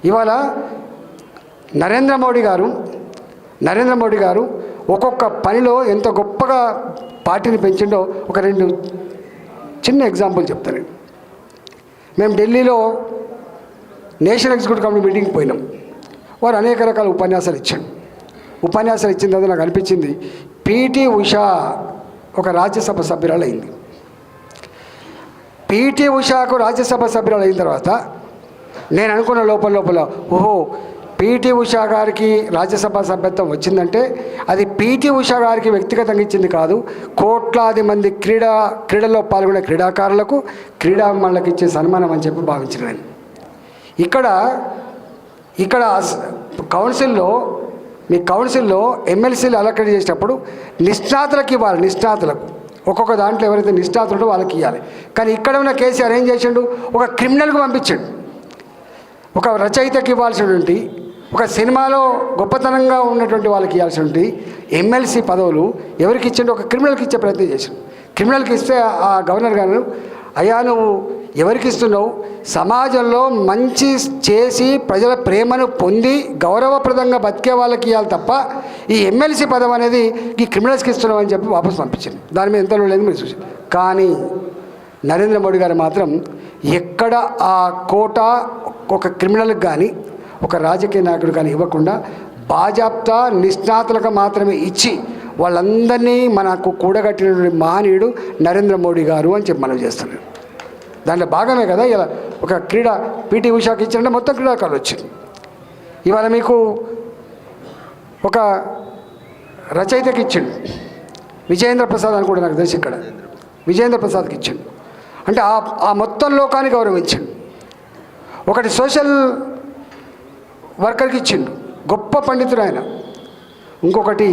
ఇవాళ నరేంద్ర మోడీ గారు ఒక్కొక్క పనిలో ఎంత గొప్పగా పార్టీని పెంచిండో ఒక 2 చిన్న ఎగ్జాంపుల్ చెప్తాను. మేము ఢిల్లీలో నేషనల్ ఎగ్జిక్యూటివ్ కమిటీ మీటింగ్కి పోయినాం. వారు అనేక రకాల ఉపన్యాసాలు ఇచ్చాడు. ఉపన్యాసాలు ఇచ్చిన తర్వాత నాకు అనిపించింది, పిటి ఉషా ఒక రాజ్యసభ సభ్యురాలు అయింది. పిటి ఉషాకు రాజ్యసభ సభ్యురాలు అయిన తర్వాత నేను అనుకున్న లోపల ఓహో, పిటి ఉషా గారికి రాజ్యసభ సభ్యత్వం వచ్చిందంటే అది పిటి ఉషా గారికి వ్యక్తిగతంగా ఇచ్చింది కాదు, కోట్లాది మంది క్రీడల్లో పాల్గొనే క్రీడాకారులకు, క్రీడాభిమానులకు ఇచ్చే సన్మానం అని చెప్పి భావించిన నేను. ఇక్కడ కౌన్సిల్లో ఎమ్మెల్సీలు అలొకేట్ చేసేటప్పుడు నిష్ణాతులకు ఇవ్వాలి. నిష్ణాతులకు ఒక్కొక్క దాంట్లో ఎవరైతే నిష్ణాతులు వాళ్ళకి ఇవ్వాలి. కానీ ఇక్కడ ఉన్న కేసీఆర్ ఏం చేసిండు, ఒక క్రిమినల్కి పంపించాడు. ఒక రచయితకి ఇవ్వాల్సినటువంటి, ఒక సినిమాలో గొప్పతనంగా ఉన్నటువంటి వాళ్ళకి ఇవ్వాల్సినటువంటి ఎమ్మెల్సీ పదవులు ఎవరికి ఇచ్చిండు, ఒక క్రిమినల్కి ఇచ్చే ప్రయత్నం చేశాడు. క్రిమినల్కి ఇస్తే ఆ గవర్నర్ గారు, అయ్యా నువ్వు ఎవరికి ఇస్తున్నావు, సమాజంలో మంచి చేసి ప్రజల ప్రేమను పొంది గౌరవప్రదంగా బతికే వాళ్ళకి ఇవ్వాలి తప్ప ఈ ఎమ్మెల్సీ పదవి అనేది ఈ క్రిమినల్స్కి ఇస్తున్నావు అని చెప్పి వాపసు పంపించింది. దాని మీద ఎంతలో లేదు మీరు చూసి. కానీ నరేంద్ర మోడీ గారు మాత్రం ఎక్కడ ఆ కోట ఒక క్రిమినల్కి కానీ ఒక రాజకీయ నాయకుడు కానీ ఇవ్వకుండా బాజాప్తా నిష్ణాతులకు మాత్రమే ఇచ్చి వాళ్ళందరినీ మనకు కూడగట్టినటువంటి మహనీయుడు నరేంద్ర మోడీ గారు అని చెప్పి మనం చేస్తున్నాం. దాంట్లో భాగమే కదా ఇలా ఒక క్రీడ పిటి ఉషాకి ఇచ్చారంటే మొత్తం క్రీడాకారులు వచ్చింది. ఇవాళ మీకు ఒక రచయితకి ఇచ్చిండు, విజయేంద్ర ప్రసాద్ అని కూడా నాకు తెలిసి ఇక్కడ విజయేంద్ర ప్రసాద్కి ఇచ్చిండు. అంటే ఆ మొత్తం లోకాన్ని గౌరవించిండు. ఒకటి సోషల్ వర్కర్కి ఇచ్చిండు, గొప్ప పండితుడు ఆయన. ఇంకొకటి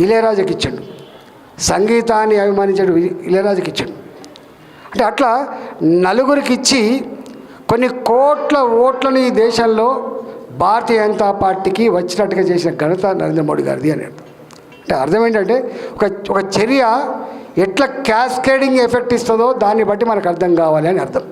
ఇళయరాజాకి ఇచ్చిండు, సంగీతాన్ని అభిమానించాడు ఇళయరాజాకి ఇచ్చాడు. అంటే అట్లా నలుగురికి ఇచ్చి కొన్ని కోట్ల ఓట్లను ఈ దేశంలో భారతీయ జనతా పార్టీకి వచ్చినట్టుగా చేసిన ఘనత నరేంద్ర మోడీ గారిది అని అర్థం. అంటే అర్థం ఏంటంటే ఒక చర్య ఎట్లా క్యాస్కేడింగ్ ఎఫెక్ట్ ఇస్తుందో దాన్ని బట్టి మనకు అర్థం కావాలి అని అర్థం.